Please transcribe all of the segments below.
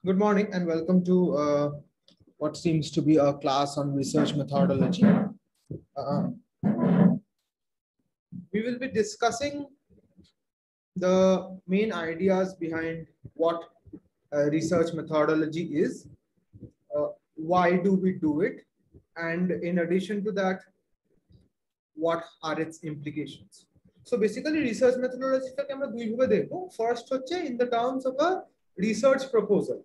Good morning and welcome to what seems to be a class on research methodology. We will be discussing the main ideas behind what research methodology is, why do we do it, and in addition to that, what are its implications. So basically research methodology টাকে আমরা দুই ভাবে দেখব। First হচ্ছে in the terms of a research proposal,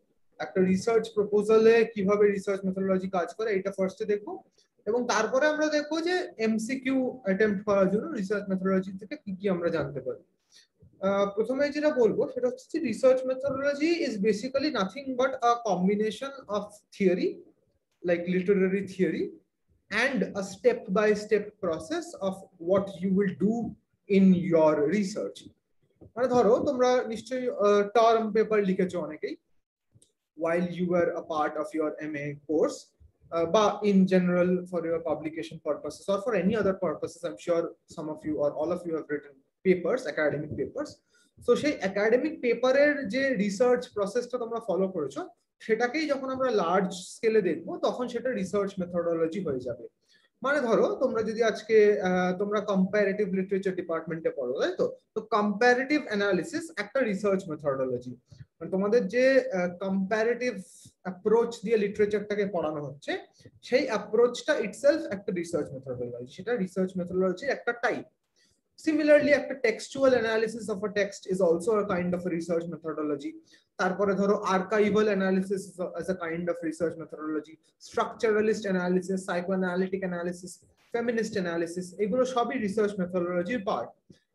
একটা research প্রপোজালে কিভাবে research methodology কাজ করে এটা ফার্স্টে দেখবো, এবং তারপরে আমরা দেখবো যে এমসিকিউ অ্যাটেম্প্ট করার জন্য রিসার্চ মেথোডোলজি থেকে কি কি আমরা জানতে পারি। প্রথমে যেটা বলবো সেটা হচ্ছে research methodology is basically nothing but a combination of theory like literary theory and a step-by-step process of what you will do in your research. মানে ধরো তোমরা নিশ্চয়ই টার্ম পেপার লিখেছো অনেকেই while you were a part of your MA course, but in general for your publication purposes or for any other purposes, I'm sure some of you or all of you have written papers, academic papers. So সেই academic পেপারের যে research প্রসেসটা তোমরা follow করেছো সেটাকেই যখন আমরা large স্কেলে দেখবো তখন সেটা রিসার্চ মেথোডোলজি হয়ে যাবে। মানে ধরো তোমরা যদি আজকে তোমরা কম্পারেটিভ লিটারেচার ডিপার্টমেন্টে পড়ো, তাই তো? তো কম্পারেটিভ অ্যানালিসিস একটা রিসার্চ মেথোডোলজি। মানে তোমাদের যে কম্পারেটিভ অ্যাপ্রোচ দিয়ে লিটারেচারটাকে পড়ানো হচ্ছে সেই অ্যাপ্রোচটা ইটসেলফ একটা রিসার্চ মেথোডোলজি, সেটা রিসার্চ মেথোডোলজির একটা টাইপ। Similarly, একটা textual analysis of a text is also a kind of a research methodology. তারপরে ধরো archival analysis as a kind of research methodology, structuralist analysis, psychoanalytic analysis, feminist analysis, এগুলো সবই research মেথোডোলজির part.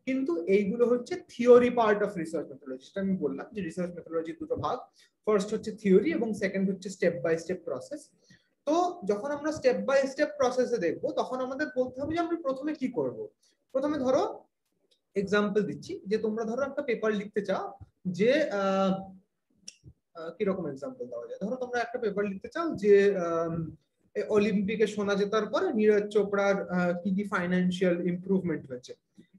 কিন্তু এইগুলো হচ্ছে theory part of research methodology. সেটা আমি বললাম যে রিসার্চ মেথোডোলজির দুটো ভাগ, ফার্স্ট হচ্ছে থিওরি এবং সেকেন্ড হচ্ছে স্টেপ বাই স্টেপ প্রসেস। তো যখন আমরা স্টেপ বাই স্টেপ প্রসেসে দেখবো তখন আমাদের বলতে হবে যে আমরা প্রথমে কি করব। প্রথমে ধরো এক্সাম্পল দিচ্ছি যে তোমরা ধরো একটা পেপার লিখতে চাও, যে কিরকম এক্সাম্পল দেওয়া যায়, ধরো তোমরা একটা পেপার লিখতে চাও যে অলিম্পিকে সোনা জেতার পরে নীরজ চোপড়ার কি কি ফাইন্যান্সিয়াল ইমপ্রুভমেন্ট হয়েছে।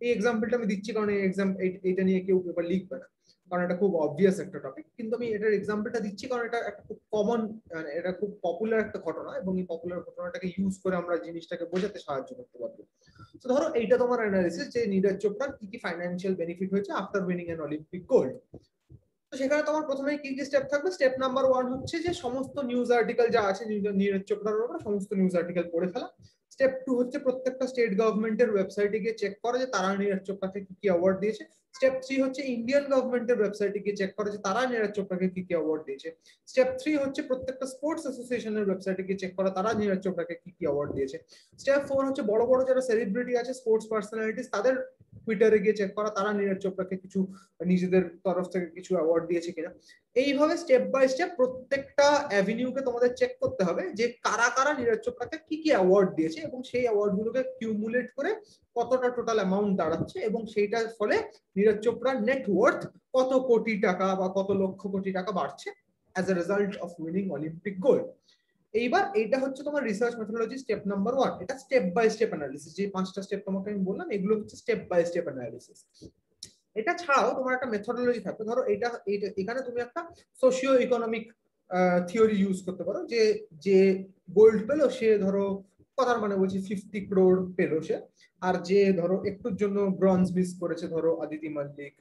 এই এক্সাম্পলটা আমি দিচ্ছি কারণ এই এটা নিয়ে কেউ পেপার লিখবে না, কারণ এটা খুব অবভিয়াস একটা টপিক, কিন্তু আমি এটার এক্সাম্পলটা দিচ্ছি কারণ এটা একটা খুব কমন, এটা খুব পপুলার একটা ঘটনা এবং এই পপুলার ঘটনাটাকে ইউজ করে আমরা জিনিসটাকে বোঝাতে সাহায্য করতে পারবো। তো ধরো এইটা তোমার অ্যানালিসিস যে নীরজ চোপড়ার কি কি ফাইন্যান্সিয়াল বেনিফিট হয়েছে after winning an Olympic gold. তো সেখানে তোমার প্রথমে কি কি স্টেপ থাকবে? স্টেপ নাম্বার 1 হচ্ছে যে সমস্ত নিউজ আর্টিকেল যা আছে নীরজ চোপড়ার উপর সমস্ত নিউজ আর্টিকেল পড়ে ফেলা। স্টেপ 2 হচ্ছে প্রত্যেকটা স্টেট গভর্নমেন্টের ওয়েবসাইটে গিয়ে চেক করা যে তারা নীরজ চোপড়াকে কি কি অ্যাওয়ার্ড দিয়েছে। স্টেপ 3 হচ্ছে ইন্ডিয়ান গভর্নমেন্টের ওয়েবসাইটে গিয়ে চেক করা যে তারা নীরজ চোপড়াকে কি কি অ্যাওয়ার্ড দিয়েছে। স্টেপ 3 হচ্ছে প্রত্যেকটা স্পোর্টস অ্যাসোসিয়েশনের ওয়েবসাইটে গিয়ে চেক করা তারা নীরজ চোপড়াকে কি কি অ্যাওয়ার্ড দিয়েছে। স্টেপ 4 হচ্ছে বড় বড় যারা সেলিব্রিটি আছে, স্পোর্টস পার্সোনালিটিস, তাদের টুইটারে গিয়ে চেক করা তারা নীরজ চোপড়াকে কিছু নিজেদের তরফ থেকে কিছু অ্যাওয়ার্ড দিয়েছে কিনা। এইভাবে স্টেপ বাই স্টেপ প্রত্যেকটা অ্যাভিনিউকে তোমাদের চেক করতে হবে যে কারা কারা নীরজ চোপড়াকে কি কি অ্যাওয়ার্ড দিয়েছে এবং সেই অ্যাওয়ার্ড গুলোকে কিউমুলেট করে কতটা টোটাল অ্যামাউন্ট দাঁড়াচ্ছে এবং সেইটার ফলে নীরজ চোপড়ার নেটওয়ার্থ কত কোটি টাকা বা কত লক্ষ কোটি টাকা বাড়ছে as a result of winning Olympic gold. এইবার এইটা হচ্ছে তোমার রিসার্চ মেথোডোলজি স্টেপ নাম্বার 1। এটা স্টেপ বাই স্টেপ অ্যানালিসিস, যে 5টা স্টেপ তোমাকে আমি বললাম এগুলো হচ্ছে স্টেপ বাই স্টেপ অ্যানালিসিস। এটা ছাড়াও তোমার একটা মেথোডোলজি থাকবে, ধরো এখানে তুমি একটা সোশিও ইকোনমিক থিওরি ইউজ করতে পারো, যে যে গোল্ড পেলো সে ধরো কথার মানে বলছি 50 crore পেলো সে, আর যে ধরো একটুর জন্য ব্রঞ্জ মিস করেছে, ধরো আদিতি মল্লিক,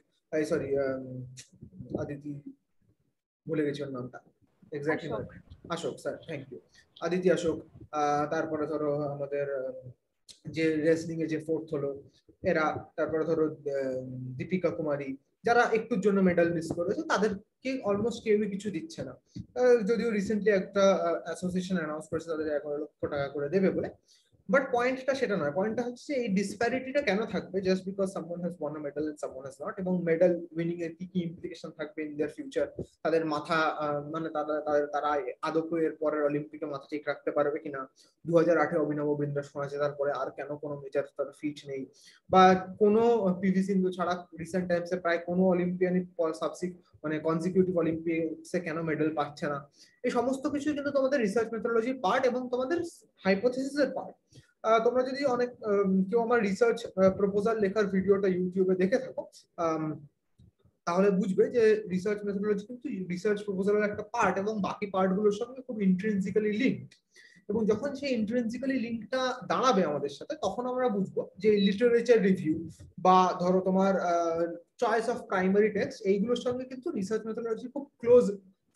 সরি আদিতি ভুলে গেছি ওর নামটা exactly, Ashok sir, thank you, Aditi Ashok. তারপরে ধরো আমাদের যে রেসলিং এ যে ফোর্থ হলো এরা, তারপরে ধরো দীপিকা কুমারী, যারা একটুর জন্য মেডাল মিস করেছে তাদেরকে অলমোস্ট কেউই কিছু দিচ্ছে না, যদিও রিসেন্টলি একটা অ্যাসোসিয়েশন অ্যানাউন্স করেছে তাদের 11 লক্ষ টাকা করে দেবে বলে। বাট পয়েন্টটা সেটা নয়, পয়েন্টটা হচ্ছে এই ডিসপ্যারিটিটা কেন থাকবে just because someone has won a medal and someone has not, এবং মেডাল উইনিং এর কি কি ইমপ্লিকেশন থাকবে ইন देयर ফিউচার, তাদের মাথা মানে তারা আদৌ এর পরের অলিম্পিকে মাথা ঠিক রাখতে পারবে কিনা, 2008 অভিনব বিন্দ্রা সোনা জেতার পরে আর কেন কোনো মেজর তার ফিট নেই, বা কোনো পিভি সিন্ধু ছাড়া রিসেন্ট টাইমসে প্রায় কোনো অলিম্পিয়ানই মানে কনজিকিউটিভ অলিম্পিক্সে কেন মেডেল পাচ্ছে না। এই সমস্ত কিছু কিন্তু তোমাদের রিসার্চ মেথোডোলজির পার্ট এবং তোমাদের হাইপোথেসিসের পার্ট। তোমরা যদি অনেক কেউ আমার রিসার্চ প্রপোজাল লেখার ভিডিওটা ইউটিউবে দেখে থাকো, তাহলে বুঝবে যে রিসার্চ মেথোডোলজি কিন্তু রিসার্চ প্রপোজালের একটা পার্ট এবং বাকি পার্টগুলোর সঙ্গে খুব ইন্ট্রিনসিক্যালি লিঙ্কড। এবং যখন সেই ইন্ট্রিনসিক্যালি লিঙ্কটা দাঁড়াবে আমাদের সাথে, তখন আমরা বুঝবো যে লিটারেচার রিভিউ বা ধরো তোমার চয়েস অফ প্রাইমারি টেক্সট, এইগুলোর সঙ্গে কিন্তু রিসার্চ মেথোডোলজি খুব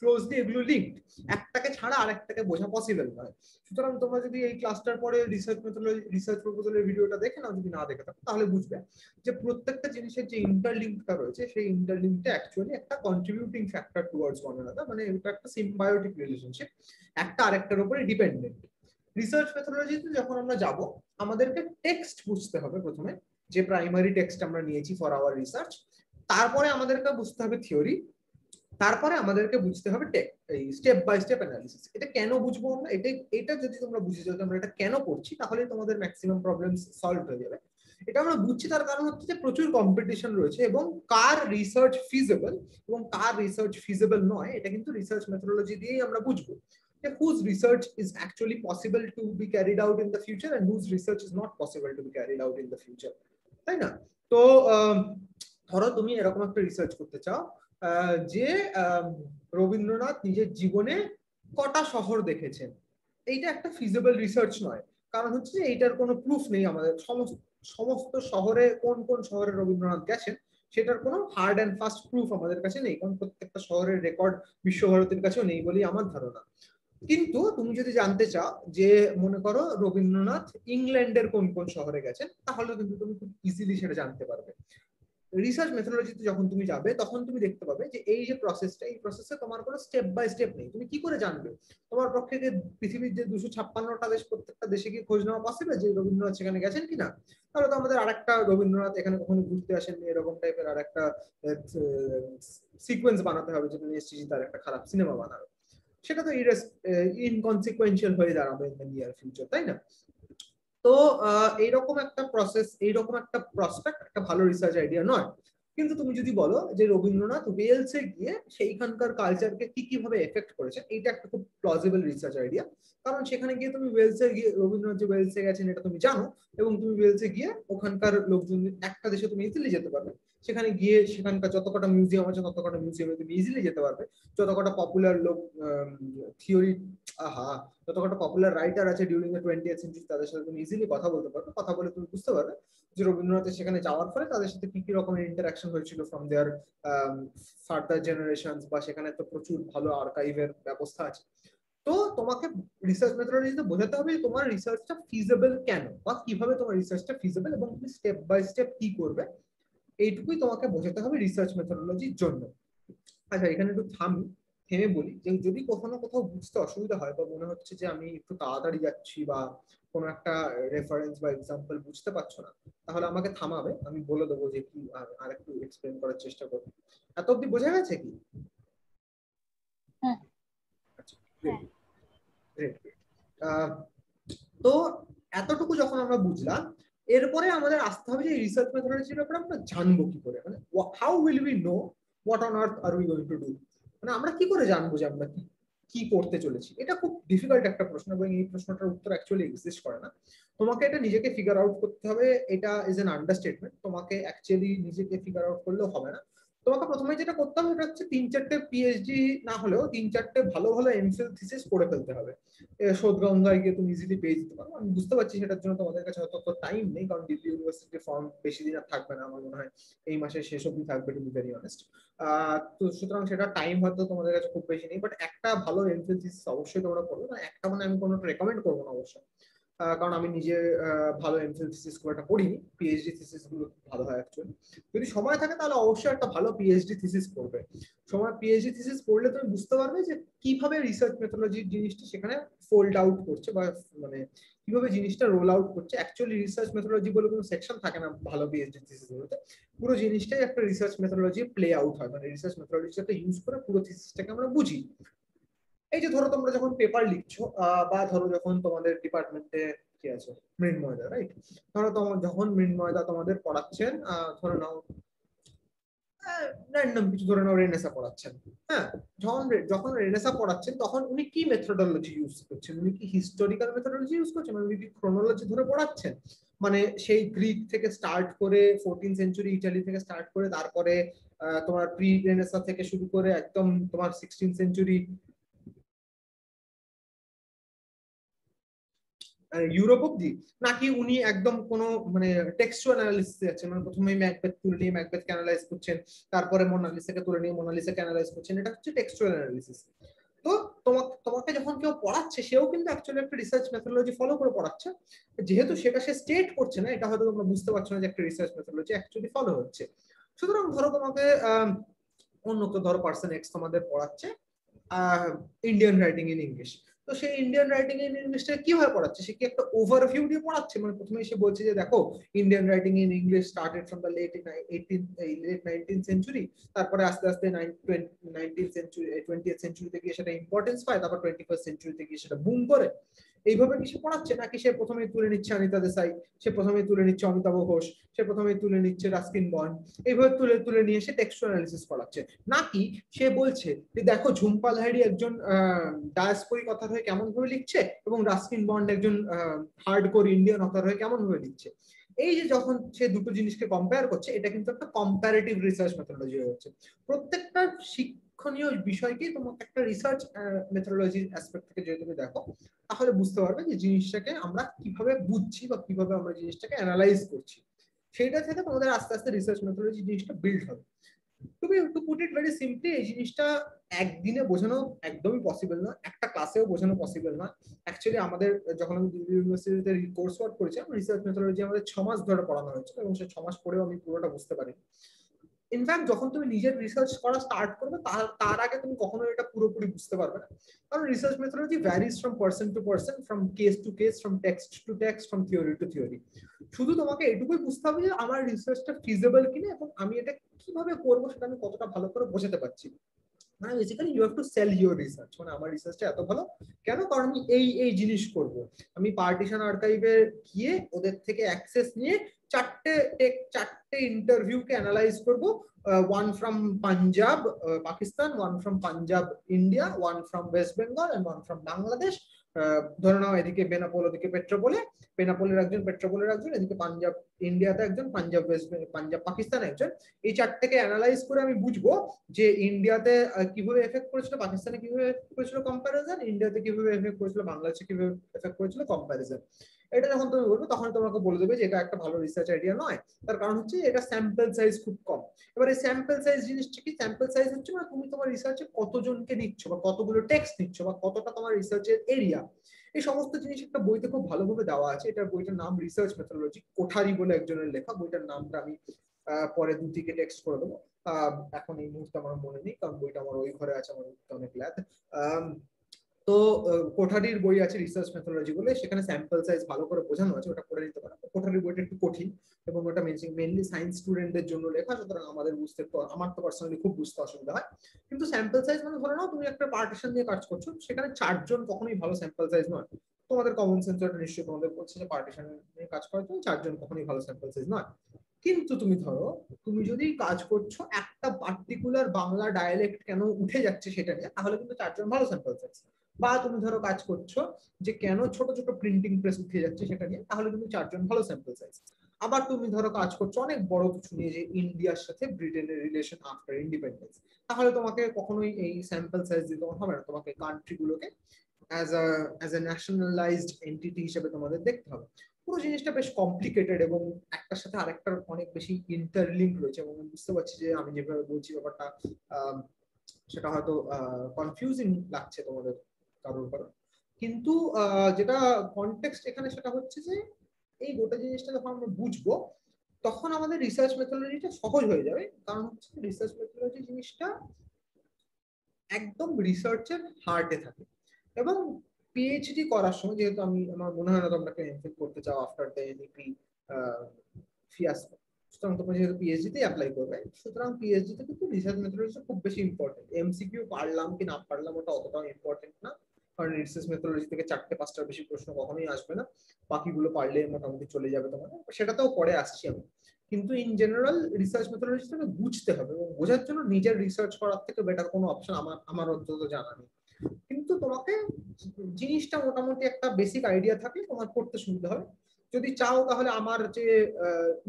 ক্লোজলি এগুলো লিঙ্কড। একটাকে ছাড়া আরেকটাকে বোঝা পসিবল নয়। সুতরাং তোমরা যদি এই ক্লাসটার পরে রিসার্চ মেথোডোলজি, রিসার্চ প্রপোজালের ভিডিওটা দেখে নাও, যদি না দেখে থাকো, তাহলে বুঝবে যে প্রত্যেকটা জিনিসের যে ইন্টারলিঙ্কটা রয়েছে, সেই ইন্টারলিঙ্কটা অ্যাকচুয়ালি একটা contributing factor towards one another, মানে এটা একটা সিম্বায়োটিক রিলেশনশিপ, একটা আরেকটার উপরে ডিপেন্ডেন্ট। রিসার্চ মেথোডোলজিতে যখন আমরা যাব, আমাদেরকে টেক্সট বুঝতে হবে প্রথমে, যে প্রাইমারি টেক্সট আমরা নিয়েছি ফর আওয়ার রিসার্চ। তারপরে আমাদেরকে বুঝতে হবে থিওরি, তারপরে আমাদেরকে বুঝতে হবে এই স্টেপ বাই স্টেপ অ্যানালিসিস। এটা কেন বুঝবো আমরা? এটা যদি তোমরা বুঝে যাও যে আমরা এটা কেন করছি, তাহলে তোমাদের ম্যাক্সিমাম প্রবলেমস সলভ হয়ে যাবে। এটা আমরা বুঝছি তার কারণ হচ্ছে যে প্রচুর কম্পিটিশন রয়েছে, এবং কার রিসার্চ ফিজিবল এবং কার রিসার্চ ফিজিবল নয়, এটা কিন্তু রিসার্চ মেথোডোলজি দিয়েই আমরা বুঝবো। Whose research is actually possible to be carried out in the future and whose research is not possible to be carried out in the future, তাই না? তো ধরো তুমি এরকম একটা রিসার্চ করতে চাও যে রবীন্দ্রনাথ নিজের জীবনে কটা শহর দেখেছেন। এইটা একটা ফিজিবল রিসার্চ নয়, কারণ হচ্ছে যে এইটার কোনো প্রুফ নেই আমাদের। সমস্ত শহরে কোন কোন শহরে রবীন্দ্রনাথ গেছেন সেটার কোনো হার্ড অ্যান্ড ফাস্ট প্রুফ আমাদের কাছে নেই, কারণ প্রত্যেকটা শহরের রেকর্ড বিশ্বভারতীর কাছেও নেই বলেই আমার ধারণা। কিন্তু তুমি যদি জানতে চাও যে মনে করো রবীন্দ্রনাথ ইংল্যান্ডের কোন কোন শহরে গেছেন, তাহলে কিন্তু তুমি খুব ইজিলি সেটা জানতে পারবে। রিসার্চ মেথোডোলজিতে যখন তুমি যাবে, তখন তুমি দেখতে পাবে যে এই যে প্রসেসটা, এই প্রসেসে তোমার কোনো স্টেপ বাই স্টেপ নেই। তুমি কি করে জানবে? তোমার পক্ষে যে পৃথিবীর যে 256টা দেশ, প্রত্যেকটা দেশে গিয়ে খোঁজ নেওয়া পসিবল যে রবীন্দ্রনাথ সেখানে গেছেন কিনা? তাহলে তো আমাদের আরেকটা রবীন্দ্রনাথ এখানে কখনো ঘুরতে আসেননি এরকম টাইপের আরেকটা সিকোয়েন্স বানাতে হবে, যেটা নিশ্চয়ই তার একটা খারাপ সিনেমা বানাবে। সেটা তো ইনকনসিকুয়েন্সিয়াল হয়ে দাঁড়াবে ইন দ্য নিয়ার ফিউচার, তাই না? তো এইরকম একটা প্রসেস, এইরকম একটা প্রসপেক্ট একটা ভালো রিসার্চ আইডিয়া নয়। কিন্তু তুমি যদি বলো যে রবীন্দ্রনাথ ওয়েলসে গিয়ে সেইখানকার কালচারকে কি কিভাবে এফেক্ট করেছে, এইটা একটা খুব প্লজিবল রিসার্চ আইডিয়া। কারণ সেখানে গিয়ে তুমি ওয়েলসে গিয়ে, রবীন্দ্রনাথ যে ওয়েলসে গেছেন এটা তুমি জানো, এবং তুমি ওয়েলসে গিয়ে ওখানকার লোকজন, একটা দেশে তুমি ইজিলি যেতে পারবে। সেখানে গিয়ে সেখানকার যত কটা মিউজিয়াম আছে তত কটা মিউজিয়ামে তুমি ইজিলি যেতে পারবে। যত কটা পপুলার লোক থিওরি, যত কটা পপুলার রাইটার আছে ডিউরিং দ্য 20th সেঞ্চুরি, তাদের সাথে তুমি ইজিলি কথা বলতে পারবে। কথা বলে তুমি বুঝতে পারবে যে রবীন্দ্রনাথের সেখানে যাওয়ার ফলে তাদের সাথে কি কি রকমের ইন্টারাকশন হয়েছিল ফ্রম দেয়ার ফার্দার জেনারেশনস, বা সেখানে তো প্রচুর ভালো আর্কাইভের ব্যবস্থা আছে। তো তোমাকে রিসার্চ মেথোডোলজিতে বোঝাতে হবে তোমার রিসার্চটা ফিজিবল কেন, বা কিভাবে তোমার রিসার্চটা ফিজিবল, এবং তুমি স্টেপ বাই স্টেপ কি করবে, এইটুকুই তোমাকে বোঝাতে হবে রিসার্চ মেথোডোলজির জন্য। আচ্ছা, এখানে একটু থেমে বলি যে যদি কখনো কোথাও বুঝতে অসুবিধা হয়, বা মনে হচ্ছে যে আমি একটু তাড়াতাড়ি যাচ্ছি, বা কোনো একটা রেফারেন্স বা এক্সাম্পল বুঝতে পারছো না, তাহলে আমাকে থামাবে, আমি বলে দেবো যে কি আর একটু এক্সপ্লেন করার চেষ্টা করবো। এত অব্দি বোঝা গেছে কি? আচ্ছা, গ্রেট। তো এতটুকু যখন আমরা বুঝলাম, এরপরে আমাদের আসতে হবে যে রিসার্চ মেথোডোলজির ব্যাপারে আমরা জানবো কি করে, মানে how will we know what on earth are we going to do, মানে আমরা কি করে জানবো যে আমরা কি করতে চলেছি। এটা খুব ডিফিকাল্ট একটা প্রশ্ন, এবং এই প্রশ্নটার উত্তর অ্যাকচুয়ালি এক্সিস্ট করে না। তোমাকে এটা নিজেকে ফিগার আউট করতে হবে, এটা ইজ এন আন্ডারস্টেটমেন্ট। তোমাকে অ্যাকচুয়ালি নিজেকে ফিগার আউট করলেও হবে না। তোমাকে প্রথমে যেটা করতে হবে সেটা হচ্ছে 3-4টে পিএইচডি না হলেও 3-4টে ভালো ভালো এমফিল থিসিস পড়ে ফেলতে হবে। শোধগঙ্গায় গিয়ে তুমি ইজিলি পেয়ে যেতে পারো। আমি বুঝতে পারছি সেটার জন্য তোমাদের কাছে অত টাইম নেই, কারণ দিল্লি ইউনিভার্সিটির ফর্ম বেশি দিন আর থাকবে না, আমার মনে হয় এই মাসের শেষ অবধি থাকবে, টু বি ভেরি অনেস্ট। তো সুতরাং সেটা টাইম হয়তো তোমাদের কাছে খুব বেশি নেই, বাট একটা ভালো এমফিল থিসিস অবশ্যই তোমরা পড়বে। মানে একটা মানে আমি কোনো রেকমেন্ড করবো না অবশ্যই, কারণ আমি নিজে ভালো এমফিল থিসিস খুব একটা পড়িনি। পিএইচডি থিসিস গুলো ভালো হয় অ্যাকচুয়ালি। যদি সময় থাকে তাহলে অবশ্যই একটা ভালো পিএইচডি থিসিস পড়বে। পিএইচডি থিসিস পড়লে তুমি বুঝতে পারবে যে কিভাবে রিসার্চ মেথোডোলজি জিনিসটা সেখানে ফোল্ড আউট করছে, বা মানে কিভাবে জিনিসটা রোল আউট করছে। অ্যাকচুয়ালি রিসার্চ মেথোডোলজি বলে কোনো সেকশন থাকে না ভালো পিএইচডি থিসিস গুলোতে। পুরো জিনিসটাই একটা রিসার্চ মেথোডোলজি প্লে আউট হয়, মানে রিসার্চ মেথোডোলজিটাকে ইউজ করে পুরো থিসিসটাকে আমরা বুঝি। এই যে ধরো তোমরা যখন পেপার লিখছো, বা ধরো যখন তোমাদের ডিপার্টমেন্টে কি আছে, মৃন্ময়দা, রাইট? ধরো যখন মৃন্ময়দা তোমাদের পড়াচ্ছেন, ধরে নাও র্যান্ডম কিছু, ধরে নাও রেনেসা পড়াচ্ছেন। হ্যাঁ, যখন রেনেসা পড়াচ্ছেন তখন উনি কি মেথোডোলজি ইউজ করছেন? উনি কি হিস্টোরিক্যাল মেথোডোলজি ইউজ করছেন, উনি কি ক্রোনোলজি ধরে পড়াচ্ছেন? মানে সেই গ্রিক থেকে স্টার্ট করে 14th সেঞ্চুরি ইটালি থেকে স্টার্ট করে তারপরে তোমার প্রি রেনেসা থেকে শুরু করে একদম তোমার 16th সেঞ্চুরি ইউরোপ অব্দি, নাকি উনি একদম কোনো মানে টেক্সচুয়াল অ্যানালিসিস যাচ্ছেন, মানে প্রথমে ম্যাকবেথ তুলে নিয়ে ম্যাকবেথকে অ্যানালাইজ করছেন, তারপরে মোনালিসাকে তুলে নিয়ে মোনালিসাকে অ্যানালাইজ করছেন, এটা হচ্ছে টেক্সচুয়াল অ্যানালিসিস। তো তোমাকে যখন কেউ পড়াচ্ছে সেও কিন্তু অ্যাকচুয়ালি একটা রিসার্চ মেথোডোলজি ফলো করে পড়াচ্ছে, যেহেতু সেটা সে স্টেট করছে না, এটা হয়তো তোমরা বুঝতে পারছো না যে একটা রিসার্চ মেথোডোলজি অ্যাকচুয়ালি ফলো হচ্ছে। সুতরাং ধরো তোমাকে অন্য কেউ ধরো পার্সন এক্স তোমাদের পড়াচ্ছে ইন্ডিয়ান রাইটিং ইন ইংলিশ, তো সেই ইন্ডিয়ান রাইটিং ইন ইংলিশটা কিভাবে পড়াচ্ছে, সে কি একটা ওভারভিউ দিয়ে পড়াচ্ছে, মানে প্রথমে সে বলছে যে দেখো Indian writing in English started from the late 19th century, তারপরে আস্তে আস্তে 19th সেঞ্চুরি 20th সেঞ্চুরিতে গিয়ে সেটা ইম্পর্টেন্স পায়, তারপর 21st সেঞ্চুরিতে গিয়ে সেটা বুম করে, এইভাবে কি সে পড়াচ্ছে, নাকি সে প্রথমেই তুলে নিচ্ছে অনিতা দেসাই, সে প্রথমেই তুলে নিচ্ছে অমিতাভ ঘোষ, সে প্রথমেই তুলে নিচ্ছে রাস্কিন বন্ড, এইভাবে তুলে তুলে নিয়ে সে টেক্সচুয়াল অ্যানালিসিস করাচ্ছে, নাকি সে বলছে যে দেখো ঝুম্পা লাহিড়ী একজন ডায়াসপোরিক অথর হয়ে কেমন ভাবে লিখছে এবং রাস্কিন বন্ড একজন হার্ডকোর ইন্ডিয়ান অথর হয়ে কেমন ভাবে লিখছে। এই যে যখন সে দুটো জিনিসকে কম্পেয়ার করছে, এটা কিন্তু একটা কম্পারেটিভ রিসার্চ মেথোডোলজি হচ্ছে। প্রত্যেকটা শিক্ষণীয় বিষয়কে তোমাকে একটা রিসার্চ মেথোডোলজির অ্যাসপেক্ট থেকে যদি তুমি দেখো, তাহলে বুঝতে পারবে যে জিনিসটাকে আমরা কিভাবে বুঝছি বা কিভাবে আমরা জিনিসটাকে অ্যানালাইজ করছি, সেইটা থেকে তোমাদের আস্তে আস্তে রিসার্চ মেথোডোলজি জিনিসটা বিল্ড হবে। To put it very simply, এই জিনিসটা একদিনে বোঝানো একদমই পসিবল না, একটা ক্লাসেও বোঝানো পসিবল না। অ্যাকচুয়ালি আমাদের যখন আমি দিল্লি ইউনিভার্সিটিতে কোর্স ওয়ার্ক করেছি, রিসার্চ মেথোডোলজি আমাদের 6 মাস ধরে পড়ানো হয়েছিল এবং সেই 6 মাস পরেও আমি পুরোটা বুঝতে পারি। ইনফ্যাক্ট যখন তুমি নিজের রিসার্চ করা স্টার্ট করবে তার আগে তুমি কখনো এটা পুরোপুরি বুঝতে পারবে না, কারণ research methodology varies from person to person, from case to case, from text to text, from theory to theory. শুধু তোমাকে এটুকুই বুঝতে হবে যে আমার রিসার্চটা ফিজিবল কিনা এবং আমি এটা কিভাবে করবো সেটা আমি কতটা ভালো করে বোঝাতে পারছি। মানে basically you have to sell your research, মানে আমার রিসার্চটা এত ভালো কেন, কারণ আমি এই জিনিস করব, আমি পার্টিশন আর্কাইভে গিয়ে ওদের থেকে অ্যাক্সেস নিয়ে চারটে ইন্টারভিউকে অ্যানালাইজ করব, one from Punjab Pakistan, one from Punjab India, one from West Bengal and one from Bangladesh. ধরে নাও এদিকে বেনাপোল, ওদিকে পেট্রোপোলে, বেনাপোলের একজন, পেট্রোপোলের একজন, এদিকে পাঞ্জাব ইন্ডিয়াতে একজন, পাঞ্জাব ওয়েস্ট পাঞ্জাব পাকিস্তানে একজন। এই চারটেকে অ্যানালাইজ করে আমি বুঝবো যে ইন্ডিয়াতে কিভাবে এফেক্ট করেছিল, পাকিস্তানে কিভাবে এফেক্ট করেছিল কম্প্যারিজন, ইন্ডিয়াতে কিভাবে এফেক্ট করেছিল, বাংলাদেশে কিভাবে এফেক্ট করেছিল কম্প্যারিজন। এটা যখন তুমি বলবে তখন তোমাকে বলে দেবে যে এটা একটা ভালো রিসার্চ আইডিয়া নয়, তার কারণ হচ্ছে এটা স্যাম্পল সাইজ খুব কম। এবার এই স্যাম্পল সাইজ জিনিসটা কি, স্যাম্পল সাইজ হচ্ছে মানে তুমি তোমার রিসার্চে কতজনকে নিচ্ছ বা কতগুলো টেক্সট নিচ্ছ বা কতটা তোমার রিসার্চের এরিয়া, এই সমস্ত জিনিস একটা বইতে খুব ভালোভাবে দেওয়া আছে। এটা বইটার নাম রিসার্চ মেথোডোলজি, কোঠারি বলে একজনের লেখা, বইটার নামটা আমি পরে দুদিকে টেক্সট করে দেবো, এখন এই মুহূর্তে আমার মনে নেই কারণ বইটা আমার ওই ঘরে আছে, আমার অনেক ল্যাদ। তো কোঠারির বই আছে রিসার্চ মেথোডোলজি বলে, সেখানে স্যাম্পল সাইজ ভালো করে বোঝানো আছে, ওটা পড়ে নিতে পারো। কোঠারির বইটা একটু কঠিন এবং ওটা মেইনলি সায়েন্স স্টুডেন্টদের জন্য লেখা, সুতরাং আমাদের বুঝতে, আমার তো পার্সোনালি খুব বুঝতে অসুবিধা হয়। কিন্তু স্যাম্পল সাইজ মানে ধরে নাও তুমি একটা পার্টিশন নিয়ে কাজ করছো, সেখানে 4 জন কখনোই ভালো স্যাম্পল সাইজ নয়। তোমাদের কমন সেন্স নিশ্চয়ই তোমাদের বলছে যে পার্টিশন নিয়ে কাজ করার জন্য 4 জন কখনোই ভালো স্যাম্পল সাইজ নয়। কিন্তু তুমি ধরো তুমি যদি কাজ করছো একটা পার্টিকুলার বাংলা ডায়ালেক্ট কেন উঠে যাচ্ছে সেটা নিয়ে, তাহলে কিন্তু 4 জন ভালো স্যাম্পল সাইজ। বা তুমি ধরো কাজ করছো যে কেন ছোট ছোট প্রিন্টিং প্রেস উঠে যাচ্ছে সেটা নিয়ে, তাহলে কিন্তু 4 জন ভালো স্যাম্পল সাইজ। আবার তুমি ধরো কাজ করছো অনেক বড় কিছু নিয়ে, যে ইন্ডিয়ার সাথে ব্রিটেনের রিলেশন আফটার ইন্ডিপেন্ডেন্স, তাহলে তোমাকে কখনোই এই স্যাম্পল সাইজ দিতে হবে না, তোমাকে কান্ট্রি গুলোকে অ্যাজ এ ন্যাশনালাইজড এন্টিটি হিসেবে তোমাদের দেখতে হবে। পুরো জিনিসটা বেশ কমপ্লিকেটেড এবং একটার সাথে আরেকটার অনেক বেশি ইন্টারলিঙ্ক রয়েছে, এবং বুঝতে পারছি যে আমি যেভাবে বলছি ব্যাপারটা সেটা হয়তো কনফিউজিং লাগছে তোমাদের কারোর কারণ, কিন্তু যেটা কনটেক্সট এখানে সেটা হচ্ছে যে এই গোটা জিনিসটা যখন আমরা বুঝবো তখন আমাদের রিসার্চ মেথোডোলজিটা সহজ হয়ে যাবে, কারণ হচ্ছে রিসার্চ মেথোডোলজি জিনিসটা একদম রিসার্চের হার্টে থাকে। এবং পিএইচডি করার সময়, যেহেতু আমার মনে হয় না তোমরা এমফিল করতে চাও আফটার দ্য এনইপি ফিয়াসকো, সুতরাং তোমরা যেহেতু পিএইচডি তে অ্যাপ্লাই করবে, সুতরাং পিএইচডি তে কিন্তু রিসার্চ মেথোডোলজি খুব বেশি ইম্পর্টেন্ট। এমসিকিউ পারলাম কি না পারলাম ওটা অতটাও ইম্পর্টেন্ট না, কারণ রিসার্চ মেথোডোলজি থেকে 4-5টার বেশি প্রশ্ন কখনোই আসবে না, বাকিগুলো পারলে মোটামুটি চলে যাবে তোমাদের, সেটাতেও পরে আসছি আমি। কিন্তু ইন জেনারেল রিসার্চ মেথোডোলজিটাকে বুঝতে হবে, এবং বোঝার জন্য নিজের রিসার্চ করার থেকে বেটার কোনো অপশন আমার অন্তত জানা নেই। কিন্তু তোমাকে জিনিসটা মোটামুটি একটা বেসিক আইডিয়া থাকলে তোমার পড়তে সুবিধা হবে। যদি চাও তাহলে আমার যে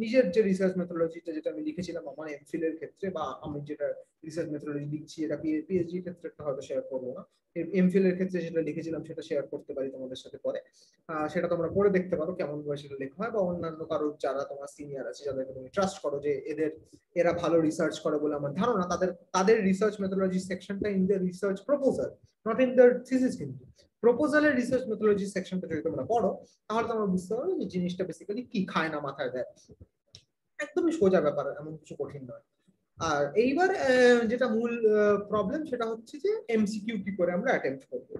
নিজের যে রিসার্চ মেথোডোলজিটা যেটা আমি লিখেছিলাম আমার এমফিল এর ক্ষেত্রে, বা আমি যেটা রিসার্চ মেথোডোলজি লিখছি এটা পিএইচডি ক্ষেত্রে হয়তো শেয়ার করবো না, এমফিল এর ক্ষেত্রে যেটা লিখেছিলাম সেটা শেয়ার করতে পারি তোমাদের সাথে পরে। সেটা তোমরা পড়ে দেখতে পারো কেমন ভাবে সেটা লেখা হয়, বা অন্যান্য কারো যারা তোমার সিনিয়র আছে যাদেরকে তুমি ট্রাস্ট করো যে এরা ভালো রিসার্চ করে বলে আমার ধারণা, তাদের রিসার্চ মেথোডোলজি সেকশনটা in the research proposal, not in the thesis. কিন্তু প্রপোজালের রিসার্চ মেথোডোলজি সেকশনটা যদি তোমরা পড়ো তাহলে তোমরা বুঝতে পারবে যে জিনিসটা বেসিক্যালি কি খায় না মাথায় দেয়। একদমই সোজা ব্যাপার, এমন কিছু কঠিন নয়। আর এইবার যেটা মূল প্রবলেম সেটা হচ্ছে যে এমসিকিউ কি করে আমরা অ্যাটেম্প্ট করবো।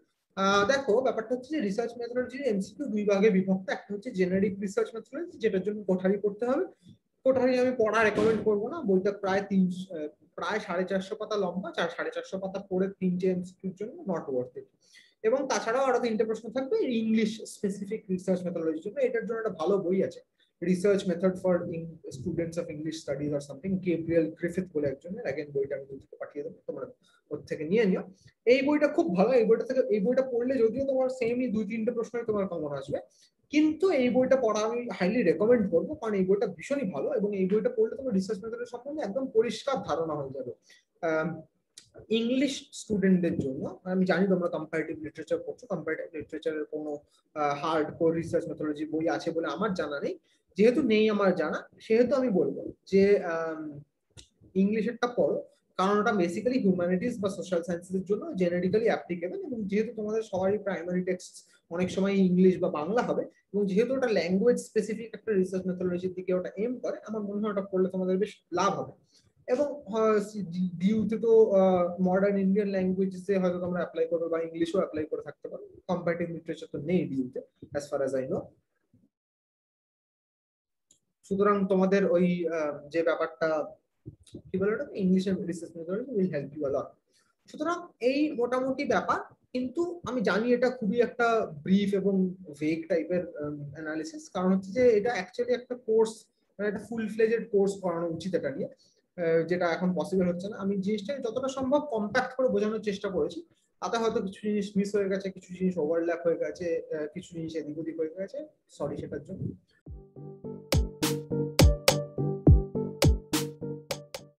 দেখো ব্যাপারটা হচ্ছে যে রিসার্চ মেথোডোলজি এমসিকিউ দুই ভাগে বিভক্ত। একটা হচ্ছে জেনারিক রিসার্চ মেথোডোলজি, যেটার জন্য কোঠারি পড়তে হবে। কোঠারি আমি পড়া রেকমেন্ড করবো না, বইটা প্রায় 450 পাতা লম্বা, 450 পাতা পড়ে 3টে এমসিকিউর জন্য নট ওয়ার্থ ইট। এবং তাছাড়াও আরো 3টে প্রশ্ন থাকবে ইংলিশ স্পেসিফিক রিসার্চ মেথোডোলজির জন্য, এটার জন্য একটা ভালো বই আছে, research method for students of English studies or something, Gabriel Griffith বলে একজনের। অ্যাগেন বইটা আমি তোমাকে পাঠিয়ে দেবো, তোমরা ওর থেকে নিয়ে নিও। এই বইটা খুব ভালো, এই বইটা পড়লে যদিও তোমার সেমই 2-3টে প্রশ্ন তোমার কমন আসবে, কিন্তু এই বইটা পড়া আমি হাইলি রেকমেন্ড করবো, কারণ এই বইটা ভীষণই ভালো, এবং এই বইটা পড়লে তোমার রিসার্চ মেথডের সম্বন্ধে একদম পরিষ্কার ধারণা হয়ে যাবে। ইংলিশ স্টুডেন্টদের জন্য, আমি জানি তোমরা কম্পারেটিভ লিটারেচার পড়ছো, কম্পারেটিভ লিটারেচারের কোনো হার্ড কোর রিসার্চ মেথোডোলজি বই আছে বলে আমার জানা নেই। যেহেতু নেই আমার জানা, সেহেতু আমি বলবো যে ইংলিশেরটা পড়ো, কারণ ওটা বেসিক্যালি হিউম্যানিটিস বা সোশ্যাল সায়েন্সের জন্য জেনারিক্যালি অ্যাপ্লিকেবল, এবং যেহেতু তোমাদের সবারই প্রাইমারি টেক্সট অনেক সময় ইংলিশ বা বাংলা হবে, এবং যেহেতু ওটা ল্যাঙ্গুয়েজ স্পেসিফিক একটা রিসার্চ মেথোডোলজির দিকে ওটা এম করে, আমার মনে হয় ওটা পড়লে তোমাদের বেশ লাভ হবে। এবং ডিউতে তো মডার্ন ইন্ডিয়ান ল্যাঙ্গুয়েজে হয়তো তোমরা অ্যাপ্লাই করবে, বা ইংলিশও অ্যাপ্লাই করে থাকতে পারো, কম্পারেটিভ লিটারেচার তো নেই ডিউতে as far as I know. সুতরাং তোমাদের ওই যে ব্যাপারটা কি বলে ওটা, English research methodology will help you a lot. সুতরাং এই মোটামুটি ব্যাপার, কিন্তু আমি জানি এটা খুবই একটা ব্রিফ এবং ভেগ টাইপের অ্যানালিসিস, কারণ হচ্ছে যে এটা অ্যাকচুয়ালি একটা কোর্স, মানে একটা ফুল ফ্লেজেড কোর্স করানো উচিত এটা নিয়ে, যেটা এখন পসিবল হচ্ছে না। আমি জিনিসটা যতটা সম্ভব কম্প্যাক্ট করে বোঝানোর চেষ্টা করেছি, তাতে হয়তো কিছু জিনিস মিস হয়ে গেছে, কিছু জিনিস ওভারল্যাপ হয়ে গেছে, কিছু জিনিস এদিক ওদিক হয়ে গেছে, সরি সেটার জন্য।